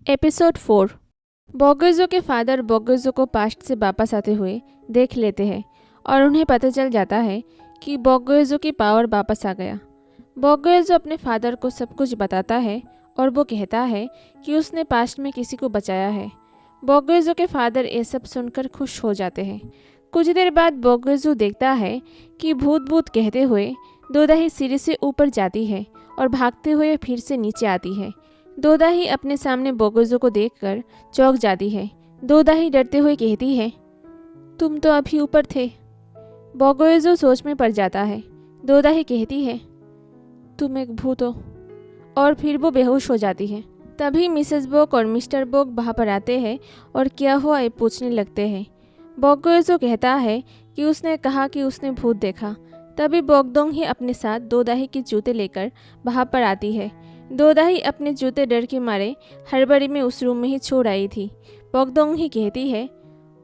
Episode 4। बोगोजो के father बोगोजो को past से वापस आते हुए देख लेते हैं और उन्हें पता चल जाता है कि बोगोजो की पावर वापस आ गया। बोगोजो अपने फादर को सब कुछ बताता है और वो कहता है कि उसने पास्ट में किसी को बचाया है। बोगोजो के फादर ये सब सुनकर खुश हो जाते हैं। कुछ देर बाद बोगोजो देखता है कि भूत भूत कहते हुए दोदाही सीढ़ी से ऊपर जाती है और भागते हुए फिर से नीचे आती है। दोदाही अपने सामने बोगोजो को देखकर चौंक जाती है। दोदाही डरते हुए कहती है, तुम तो अभी ऊपर थे। बोगोजो सोच में पड़ जाता है। दोदाही कहती है, तुम एक भूत हो, और फिर वो बेहोश हो जाती है। तभी मिसेस बोक और मिस्टर बोक वहाँ पर आते हैं और क्या हुआ ये पूछने लगते हैं। बोगोजो कहता है कि उसने कहा कि उसने भूत देखा। तभी बोगदोंग ही अपने साथ दोदाही के जूते लेकर वहाँ पर आती है। दोदाही अपने जूते डर के मारे हड़बड़ी में उस रूम में ही छोड़ आई थी। बोगदोंग ही कहती है,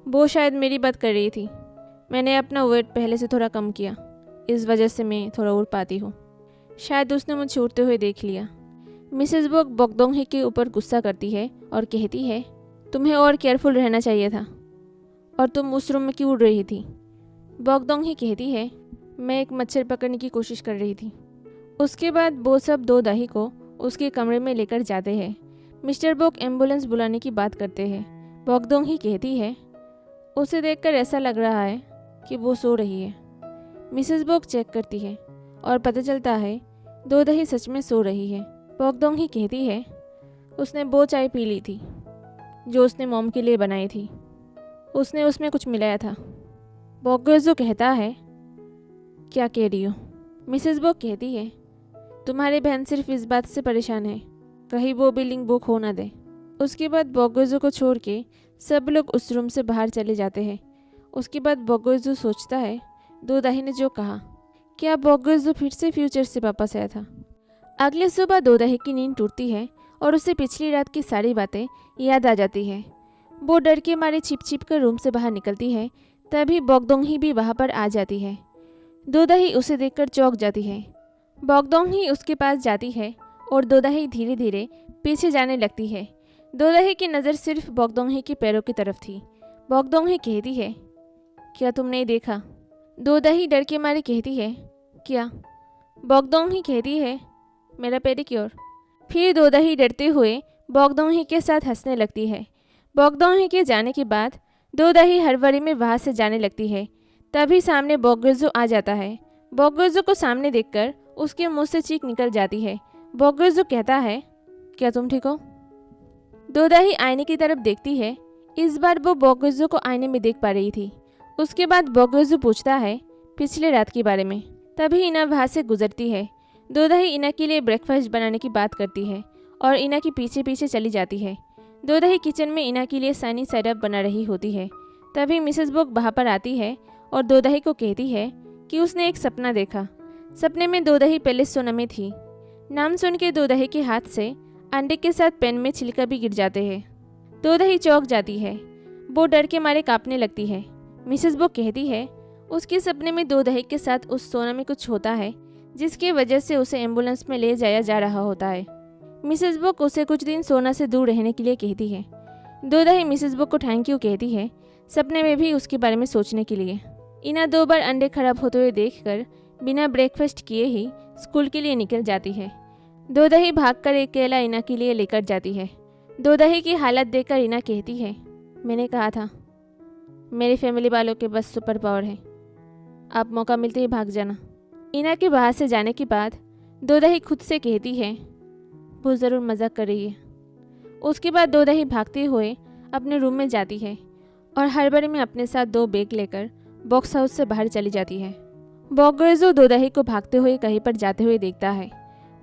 वो शायद मेरी बात कर रही थी। मैंने अपना वेट पहले से थोड़ा कम किया, इस वजह से मैं थोड़ा उड़ पाती हूँ। शायद उसने मुझे उड़ते हुए देख लिया। मिसेस बोक बोगदोंग ही के ऊपर गुस्सा करती है और कहती है, तुम्हें और केयरफुल रहना चाहिए था, और तुम उस रूम में क्यों उड़ रही थी। बोगदोंग ही कहती है, मैं एक मच्छर पकड़ने की कोशिश कर रही थी। उसके बाद वो सब दोदाही को उसके कमरे में लेकर जाते हैं। मिस्टर बोक एम्बुलेंस बुलाने की बात करते हैं। बोगदोंग ही कहती है, उसे देखकर ऐसा लग रहा है कि वो सो रही है। मिसेस बोक चेक करती है और पता चलता है दोदाही सच में सो रही है। बोगदोंग ही कहती है, उसने वो चाय पी ली थी जो उसने मॉम के लिए बनाई थी। उसने उसमें कुछ मिलाया था। बोगोजो कहता है, क्या कह रही हो। मिसेस बोक कहती है, तुम्हारी बहन सिर्फ इस बात से परेशान है कहीं वो बिलिंग बुक हो ना दे। उसके बाद बोगोजो को छोड़ के सब लोग उस रूम से बाहर चले जाते हैं। उसके बाद बोगोजो सोचता है, दोदाही ने जो कहा, क्या बोगोजो फिर से फ्यूचर से वापस आया था। अगले सुबह दोदाही की नींद टूटती है और उसे पिछली रात की सारी बातें याद आ जाती है। वो डर के मारे छिप छिप कर रूम से बाहर निकलती है। तभी बोगदोंग ही भी वहाँ पर आ जाती है। दोदाही उसे देखकर चौंक जाती है। बोगदोंग ही उसके पास जाती है और दोदाही धीरे धीरे पीछे जाने लगती है। दोदाही की नज़र सिर्फ बोगदोंग ही के पैरों की तरफ थी। बोगदोंग ही कहती है, क्या तुमने देखा। दोदाही डर के मारे कहती है, क्या। बोगदोंग ही कहती है, मेरा पेडिक्योर। फिर दोदाही डरते हुए बोगदोंग ही के साथ हंसने लगती है। बोगदोंग ही के जाने के बाद दोदाही हड़बड़ी में वहाँ से जाने लगती है। तभी सामने बोगोजो आ जाता है। बोगोजो को सामने देखकर उसके मुंह से चीख निकल जाती है। बोगोजो कहता है, क्या तुम ठीक हो। दोदाही आईने की तरफ देखती है। इस बार वो बोगोजो को आईने में देख पा रही थी। उसके बाद बोगोजो पूछता है पिछले रात के बारे में। तभी इना वहाँ से गुजरती है। दोदाही इना के लिए ब्रेकफास्ट बनाने की बात करती है और इना के पीछे पीछे चली जाती है। दोदाही किचन में इना के लिए सनी साइड अप बना रही होती है। तभी मिसेस बोक वहाँ पर आती है और दोदाही को कहती है कि उसने एक सपना देखा। सपने में दोदाही पहले सोना में थी। नाम सुन के दोदाही के हाथ से अंडे के साथ पेन में छिलका भी गिर जाते हैं। दोदाही चौंक जाती है। वो डर के मारे कांपने लगती है। मिसेस बोक कहती है, उसके सपने में दोदाही के साथ उस सोना में कुछ होता है जिसकी वजह से उसे एम्बुलेंस में ले जाया जा रहा होता है। मिसेस बोक उसे कुछ दिन सोना से दूर रहने के लिए कहती है। दोदाही मिसेस बोक को थैंक यू कहती है, सपने में भी उसके बारे में सोचने के लिए। इना 2 बार अंडे खराब होते हुए देखकर बिना ब्रेकफास्ट किए ही स्कूल के लिए निकल जाती है। दोदाही भागकर एक केला इना के लिए लेकर जाती है। दोदाही की हालत देखकर इना कहती है, मैंने कहा था मेरी फैमिली वालों के बस सुपर पावर है, आप मौका मिलते ही भाग जाना। इना के बाहर से जाने के बाद दोदाही खुद से कहती है, वो ज़रूर मजाक कर रही है। उसके बाद दोदाही भागते हुए अपने रूम में जाती है और हड़बड़ी में अपने साथ 2 बैग लेकर बॉक्स हाउस से बाहर चली जाती है। बोगोजो दोदाही को भागते हुए कहीं पर जाते हुए देखता है।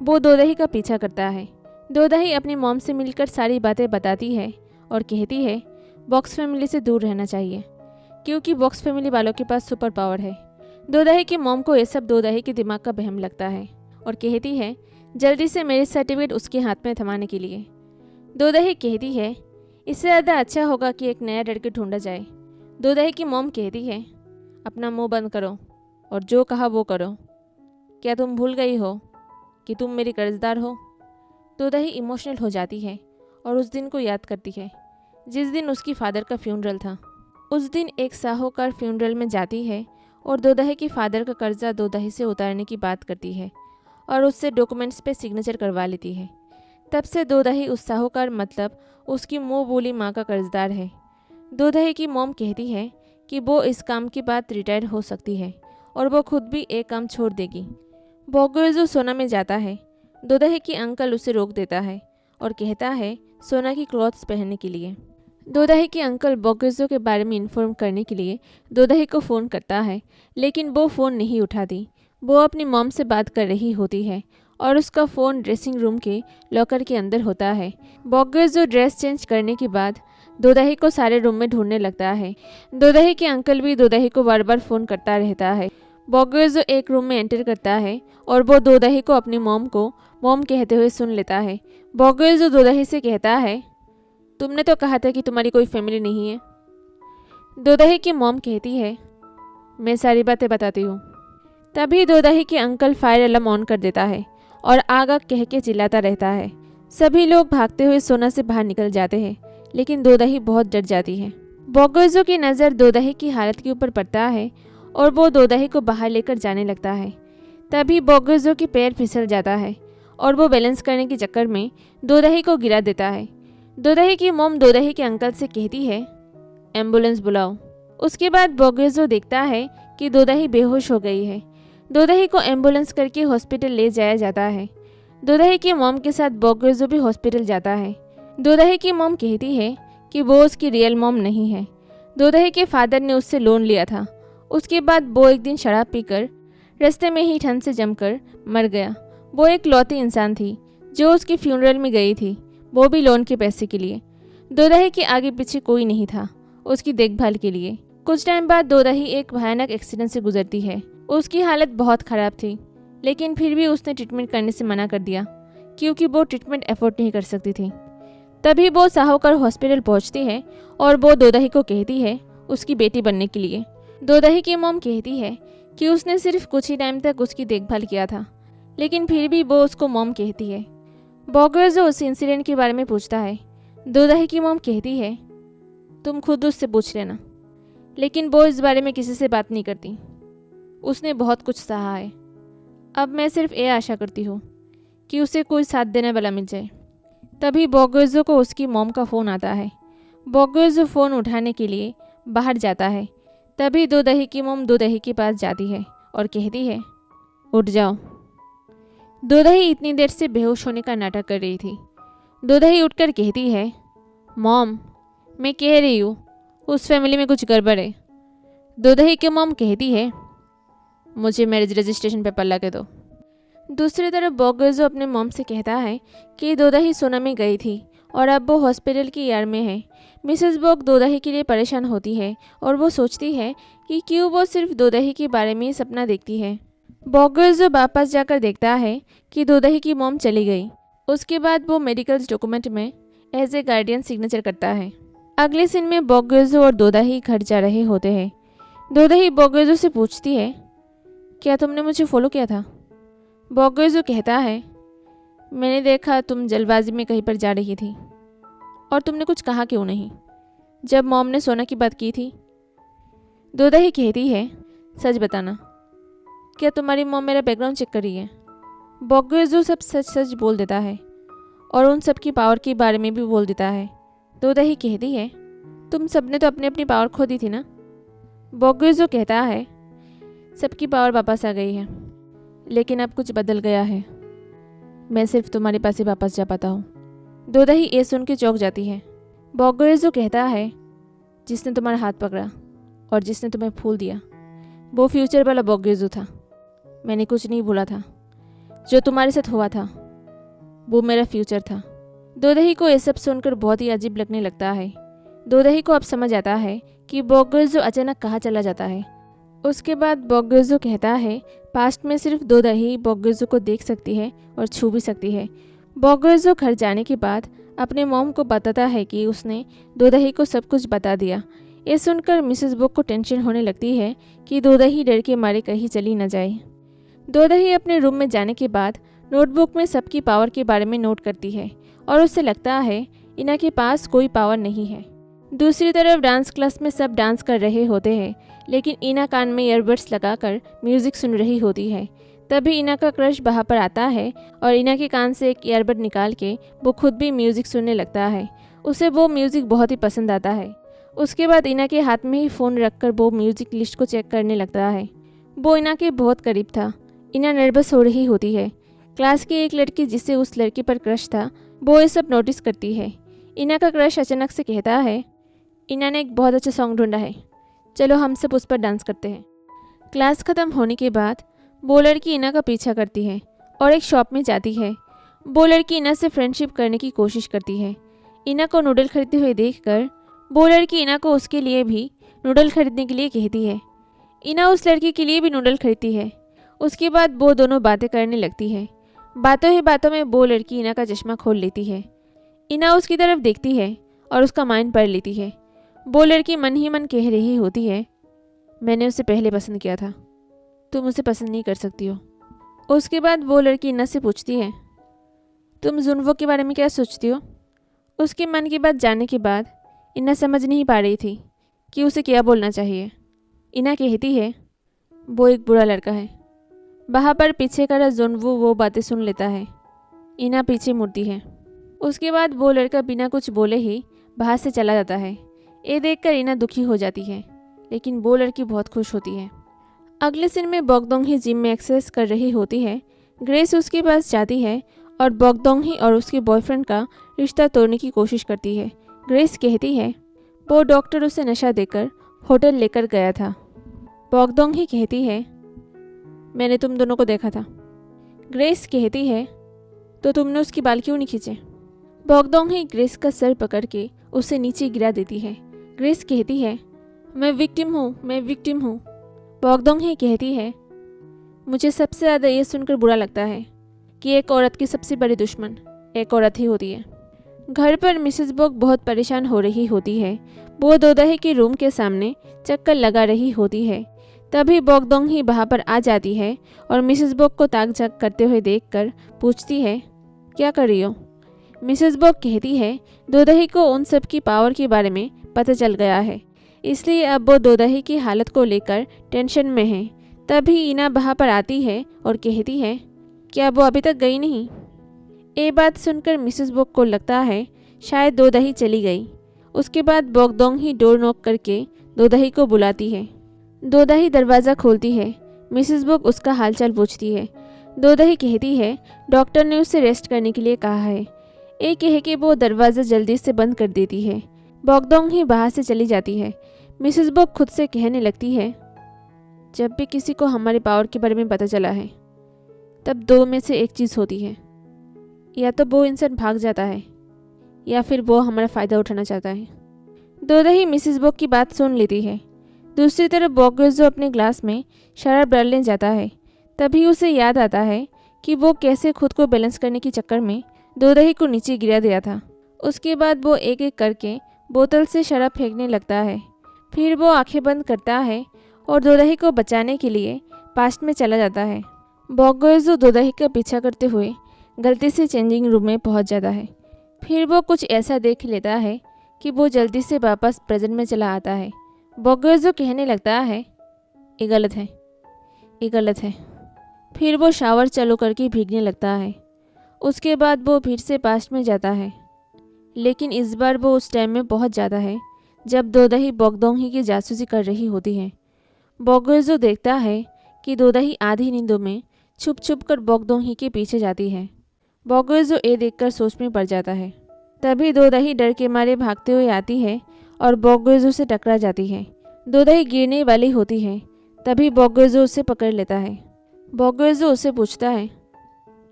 वो दोदाही का पीछा करता है। दोदाही अपनी मॉम से मिलकर सारी बातें बताती है और कहती है बॉक्स फैमिली से दूर रहना चाहिए क्योंकि बॉक्स फैमिली वालों के पास सुपर पावर है। दोदाही की मॉम को ये सब दोदाही के दिमाग का वहम लगता है और कहती है जल्दी से मैरिज सर्टिफिकेट उसके हाथ में थमाने के लिए। दोदाही कहती है इससे ज़्यादा अच्छा होगा कि एक नया लड़के ढूंढा जाए। दोदाही की मॉम कहती है, अपना मुंह बंद करो और जो कहा वो करो। क्या तुम भूल गई हो कि तुम मेरी कर्जदार हो। दोदाही इमोशनल हो जाती है और उस दिन को याद करती है जिस दिन उसकी फादर का फ्यूनरल था। उस दिन एक साहूकार फ्यूनरल में जाती है और दोदही की फादर का कर्जा दोदही से उतारने की बात करती है और उससे डॉक्यूमेंट्स पे सिग्नेचर करवा लेती है। तब से दोदही उस साहूकार मतलब उसकी मुँह बोली माँ का कर्जदार है। दोदही की मॉम कहती है कि वो इस काम के बाद रिटायर हो सकती है और वो खुद भी एक काम छोड़ देगी। बोगोइज़ो सोना में जाता है। दोदही की अंकल उसे रोक देता है और कहता है सोना की क्लॉथ्स पहनने के लिए। दोदही की अंकल बोगोइज़ो के बारे में इन्फॉर्म करने के लिए दोदही को फ़ोन करता है, लेकिन वो फ़ोन नहीं उठाती। वो अपनी मॉम से बात कर रही होती है और उसका फ़ोन ड्रेसिंग रूम के लॉकर के अंदर होता है। बोगोइज़ो ड्रेस चेंज करने के बाद दोदही को सारे रूम में ढूंढने लगता है। दोदही के अंकल भी दोदही को बार बार फ़ोन करता रहता है। बोगोइज़ो एक रूम में एंटर करता है और वो दोदही को अपनी मॉम को मॉम कहते हुए सुन लेता है। बोगोइज़ो दोदही से कहता है, तुमने तो कहा था कि तुम्हारी कोई फैमिली नहीं है। दोदही की मॉम कहती है, मैं सारी बातें बताती हूँ। तभी दोदही के अंकल फायर अलार्म ऑन कर देता है और आग आग कह के चिल्लाता रहता है। सभी लोग भागते हुए सोना से बाहर निकल जाते हैं, लेकिन दोदही बहुत डर जाती है। बोगोइज़ो की नज़र दोदही की हालत के ऊपर पड़ता है और वो दोदही को बाहर लेकर जाने लगता है। तभी बोगोइज़ो की पैर फिसल जाता है और वो बैलेंस करने के चक्कर में दोदही को गिरा देता है। दोदही की मॉम दोदही के अंकल से कहती है, एम्बुलेंस बुलाओ। उसके बाद बोगोइज़ो देखता है कि दोदही बेहोश हो गई है। दोदही को एम्बुलेंस करके हॉस्पिटल ले जाया जाता है। दोदही की मॉम के साथ बोगोइज़ो भी हॉस्पिटल जाता है। दोदही की मॉम कहती है कि वो उसकी रियल मॉम नहीं है। दोदही के फादर ने उससे लोन लिया था। उसके बाद वो एक दिन शराब पीकर रास्ते में ही ठंड से जमकर मर गया। वो एक लौती इंसान थी जो उसके फ्यूनरल में गई थी, वो भी लोन के पैसे के लिए। दोदही के आगे पीछे कोई नहीं था उसकी देखभाल के लिए। कुछ टाइम बाद दोदही एक भयानक एक्सीडेंट से गुजरती है। उसकी हालत बहुत ख़राब थी, लेकिन फिर भी उसने ट्रीटमेंट करने से मना कर दिया क्योंकि वो ट्रीटमेंट अफोर्ड नहीं कर सकती थी। तभी वो साहूकार हॉस्पिटल पहुंचती है और वो दोदही को कहती है उसकी बेटी बनने के लिए। दोदही की मॉम कहती है कि उसने सिर्फ कुछ ही टाइम तक उसकी देखभाल किया था, लेकिन फिर भी वो उसको मॉम कहती है। बोगोइज़ो उस इंसिडेंट के बारे में पूछता है। दोदही की मॉम कहती है, तुम खुद उससे पूछ लेना, लेकिन वो इस बारे में किसी से बात नहीं करती। उसने बहुत कुछ सहा है। अब मैं सिर्फ ये आशा करती हूँ कि उसे कोई साथ देने वाला मिल जाए। तभी बोगोइज़ो को उसकी मॉम का फ़ोन आता है। बोगोइज़ो फ़ोन उठाने के लिए बाहर जाता है। तभी दोदही की मॉम दोदही के पास जाती है और कहती है, उठ जाओ। दोदही इतनी देर से बेहोश होने का नाटक कर रही थी। दोदही उठकर कहती है, मॉम, मैं कह रही हूँ उस फैमिली में कुछ गड़बड़ है। दोदही की मॉम कहती है, मुझे मैरिज रजिस्ट्रेशन पेपर ला के दो। दूसरी तरफ बोगोइज़ो अपने मॉम से कहता है कि दोदही सोना में गई थी और अब वो हॉस्पिटल की यार्ड में है। मिसेस बोग दोदही के लिए परेशान होती है और वो सोचती है कि क्यों वो सिर्फ दोदही के बारे में ही सपना देखती है। बोगोइज़ो वापस जाकर देखता है कि दोदही की मॉम चली गई। उसके बाद वो मेडिकल डॉक्यूमेंट में एज ए गार्डियन सिग्नेचर करता है। अगले सीन में बोगोइज़ो और दोदही घर जा रहे होते हैं। दोदही बोगोइज़ो से पूछती है, क्या तुमने मुझे फॉलो किया था? बोगोइज़ो कहता है, मैंने देखा तुम जल्दबाजी में कहीं पर जा रही थी और तुमने कुछ कहा क्यों नहीं जब मॉम ने सोना की बात की थी? दोदही कहती है, सच बताना, क्या तुम्हारी मॉम मेरा बैकग्राउंड चेक कर रही है? बोगोइज़ो सब सच सच बोल देता है और उन सब की पावर के बारे में भी बोल देता है। दोदही कहती है, तुम सबने तो अपनी अपनी पावर खो दी थी ना? बोगोइज़ो कहता है, सबकी पावर वापस आ गई है, लेकिन अब कुछ बदल गया है। मैं सिर्फ तुम्हारे पास ही वापस जा पाता हूँ। दोदही ये सुन के चौंक जाती है। बोगोइज़ो कहता है, जिसने तुम्हारा हाथ पकड़ा और जिसने तुम्हें फूल दिया वो फ्यूचर वाला बोगोइज़ो था। मैंने कुछ नहीं भूला था। जो तुम्हारे साथ हुआ था वो मेरा फ्यूचर था। दोदही को ये सब सुनकर बहुत ही अजीब लगने लगता है। दोदही को अब समझ आता है कि बोगोइज़ो अचानक कहाँ चला जाता है। उसके बाद बोगोइज़ो कहता है, पास्ट में सिर्फ दोदही बोगोइज़ो को देख सकती है और छू भी सकती है। बोगोइज़ो घर जाने के बाद अपने मॉम को बताता है कि उसने दोदही को सब कुछ बता दिया। ये सुनकर मिसेस बोग को टेंशन होने लगती है कि दोदही डर के मारे कहीं चली न जाए। दोदही अपने रूम में जाने के बाद नोटबुक में सबकी पावर के बारे में नोट करती है और उससे लगता है इना के पास कोई पावर नहीं है। दूसरी तरफ डांस क्लास में सब डांस कर रहे होते हैं, लेकिन इना कान में ईयरबड्स लगाकर म्यूज़िक सुन रही होती है। तभी इना का क्रश वहाँ पर आता है और इना के कान से एक ईयरबड निकाल के वो खुद भी म्यूज़िक सुनने लगता है। उसे वो म्यूज़िक बहुत ही पसंद आता है। उसके बाद इना के हाथ में ही फ़ोन रखकर वो म्यूज़िक लिस्ट को चेक करने लगता है। वो इना के बहुत करीब था। इना नर्वस हो रही होती है। क्लास की एक लड़की जिसे उस लड़की पर क्रश था, वो ये सब नोटिस करती है। इना का क्रश अचानक से कहता है, इना ने एक बहुत अच्छा सॉन्ग ढूंढा है, चलो हम सब उस पर डांस करते हैं। क्लास ख़त्म होने के बाद वो लड़की इना का पीछा करती है और एक शॉप में जाती है। वो लड़की इना से फ्रेंडशिप करने की कोशिश करती है। इना को नूडल खरीदते हुए देखकर वो लड़की इना को उसके लिए भी नूडल खरीदने के लिए कहती है। इना उस लड़की के लिए भी नूडल खरीदती है। उसके बाद वो दोनों बातें करने लगती है। बातों ही बातों में वो लड़की इना का चश्मा खोल लेती है। इना उसकी तरफ देखती है और उसका माइंड पढ़ लेती है। वो लड़की मन ही मन कह रही होती है, मैंने उसे पहले पसंद किया था, तुम उसे पसंद नहीं कर सकती हो। उसके बाद वो लड़की इना से पूछती है, तुम जुन्वो के बारे में क्या सोचती हो। उसके मन की बात जानने के बाद इना समझ नहीं पा रही थी कि उसे क्या बोलना चाहिए। इना कहती है, वो एक बुरा लड़का है। वहाँ पर पीछे खड़ा जुन्वो वो बातें सुन लेता है। इना पीछे मुड़ती है। उसके बाद वो लड़का बिना कुछ बोले ही बाहर से चला जाता है। ये देखकर इना दुखी हो जाती है, लेकिन वो लड़की बहुत खुश होती है। अगले सीन में बॉगदोंग जिम में एक्सरसाइज कर रही होती है। ग्रेस उसके पास जाती है और बॉगदोंग और उसके बॉयफ्रेंड का रिश्ता तोड़ने की कोशिश करती है। ग्रेस कहती है वो डॉक्टर उसे नशा देकर होटल लेकर गया था। बॉगदोंग कहती है, मैंने तुम दोनों को देखा था। ग्रेस कहती है, तो तुमने उसकी बाल क्यों नहीं खींचे। बॉगदोंग ग्रेस का सर पकड़ के उसे नीचे गिरा देती है। ग्रेस कहती है, मैं विक्टिम हूँ, मैं विक्टिम हूँ। बॉगदोंग कहती है, मुझे सबसे ज़्यादा ये सुनकर बुरा लगता है कि एक औरत की सबसे बड़ी दुश्मन एक औरत ही होती है। घर पर मिसेस बॉग बहुत परेशान हो रही होती है। वो दोदही के रूम के सामने चक्कर लगा रही होती है। तभी बॉगदोंग वहाँ पर आ जाती है और मिसेस बॉग को ताक झाक करते हुए देखकर पूछती है, क्या कर रही हो। मिसेस बॉग कहती है, दोदही को उन सब की पावर के बारे में पता चल गया है, इसलिए अब वो दोदही की हालत को लेकर टेंशन में है। तभी इना वहाँ पर आती है और कहती है, क्या वो अभी तक गई नहीं। ये बात सुनकर मिसेस बॉग को लगता है शायद दोदही चली गई। उसके बाद बॉगदोंग डोर नॉक करके दोदही को बुलाती है। दोदही दरवाज़ा खोलती है। मिसेस बॉग उसका हालचाल पूछती है। दोदही कहती है, डॉक्टर ने उसे रेस्ट करने के लिए कहा है। एक कह के वो दरवाज़ा जल्दी से बंद कर देती है। बॉगदोंग बाहर से चली जाती है। मिसेस बॉग खुद से कहने लगती है, जब भी किसी को हमारे पावर के बारे में पता चला है, तब दो में से एक चीज़ होती है, या तो वो इंसान भाग जाता है या फिर वो हमारा फ़ायदा उठाना चाहता है। दोदही मिसेस बॉग की बात सुन लेती है। दूसरी तरफ बॉगेज़ो अपने ग्लास में शराब डालने जाता है। तभी उसे याद आता है कि वो कैसे खुद को बैलेंस करने के चक्कर में दोदही को नीचे गिरा दिया था। उसके बाद वो एक एक करके बोतल से शराब फेंकने लगता है। फिर वो आंखें बंद करता है और दोदही को बचाने के लिए पास्ट में चला जाता है। बॉगेज़ो दोदही का पीछा करते हुए गलती से चेंजिंग रूम में पहुंच जाता है। फिर वो कुछ ऐसा देख लेता है कि वो जल्दी से वापस प्रेजेंट में चला आता है। बॉगेज़ो कहने लगता है, ये गलत है, ये गलत है। फिर वो शावर चालू करके भीगने लगता है। उसके बाद वो फिर से पास्ट में जाता है, लेकिन इस बार वो उस टाइम में पहुंच जाता है जब दोदही बॉगदोंग की जासूसी कर रही होती है। बॉगेज़ो देखता है कि दोदही आधी नींदों में छुप छुप कर बॉगदोंग के पीछे जाती है। बॉगेज़ो ये देखकर सोच में पड़ जाता है। तभी दोदही डर के मारे भागते हुए आती है और बॉगेज़ो से टकरा जाती है। दोदही गिरने वाली होती है। तभी बॉगेज़ो उसे पकड़ लेता है। बॉगेज़ो उसे पूछता है,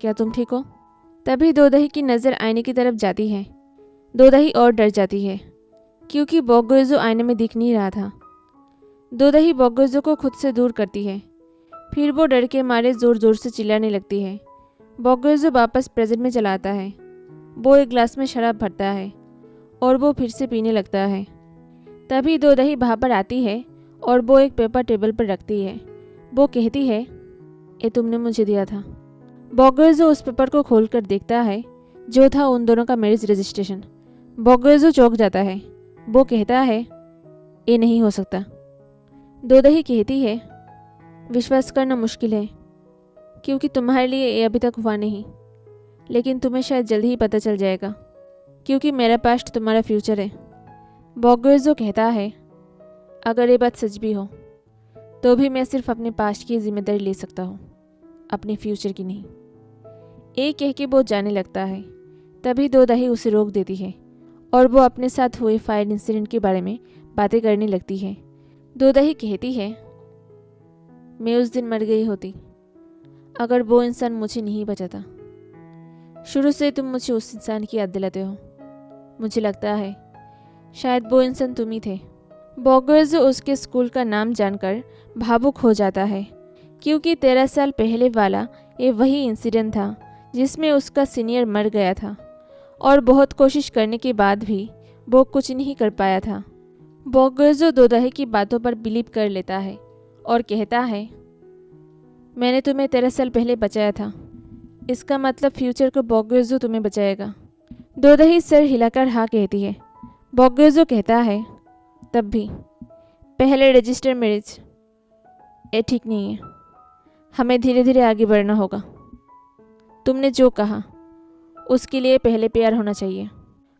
क्या तुम ठीक हो। तभी दोदही की नज़र आईने की तरफ जाती है। दोदही और डर जाती है क्योंकि बॉगेज़ो आईने में दिख नहीं रहा था। दोदही बॉगेज़ो को खुद से दूर करती है। फिर वो डर के मारे ज़ोर ज़ोर से चिल्लाने लगती है। बॉगेज़ो वापस प्रेजेंट में चला आता है। वो एक ग्लास में शराब भरता है और वो फिर से पीने लगता है। तभी दोदही वहाँ पर आती है और वो एक पेपर टेबल पर रखती है। वो कहती है, ये तुमने मुझे दिया था। बॉगेज़ो उस पेपर को खोलकर देखता है जो था उन दोनों का मैरिज रजिस्ट्रेशन। बोगोजो चौंक जाता है। वो कहता है, ये नहीं हो सकता। दोदही कहती है, विश्वास करना मुश्किल है क्योंकि तुम्हारे लिए ये अभी तक हुआ नहीं, लेकिन तुम्हें शायद जल्दी ही पता चल जाएगा क्योंकि मेरा पास्ट तुम्हारा फ्यूचर है। बोगोजो कहता है, अगर ये बात सच भी हो तो भी मैं सिर्फ अपने पास्ट की जिम्मेदारी ले सकता हूँ, अपने फ्यूचर की नहीं। एक कह के वो जाने लगता है। तभी दोदही उसे रोक देती है और वो अपने साथ हुए फायर इंसिडेंट के बारे में बातें करने लगती है। दोदही कहती है, मैं उस दिन मर गई होती अगर वो इंसान मुझे नहीं बचाता। शुरू से तुम मुझे उस इंसान की याद दिलाते हो। मुझे लगता है शायद वो इंसान तुम ही थे। बोगोजो उसके स्कूल का नाम जानकर भावुक हो जाता है क्योंकि 13 साल पहले वाला ये वही इंसिडेंट था जिसमें उसका सीनियर मर गया था और बहुत कोशिश करने के बाद भी वो कुछ नहीं कर पाया था। बोगोजो दोदही की बातों पर बिलीव कर लेता है और कहता है, मैंने तुम्हें 13 साल पहले बचाया था, इसका मतलब फ्यूचर को बोगोजो तुम्हें बचाएगा। दोदही सर हिलाकर हाँ कहती है। बोगोजो कहता है, तब भी पहले रजिस्टर मैरिज ये ठीक नहीं है, हमें धीरे धीरे आगे बढ़ना होगा। तुमने जो कहा उसके लिए पहले प्यार होना चाहिए।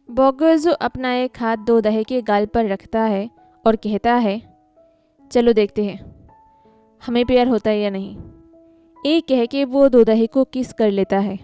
बोगोजो अपना एक हाथ दोदही के गाल पर रखता है और कहता है, चलो देखते हैं हमें प्यार होता है या नहीं। एक कह के वो दोदही को किस कर लेता है।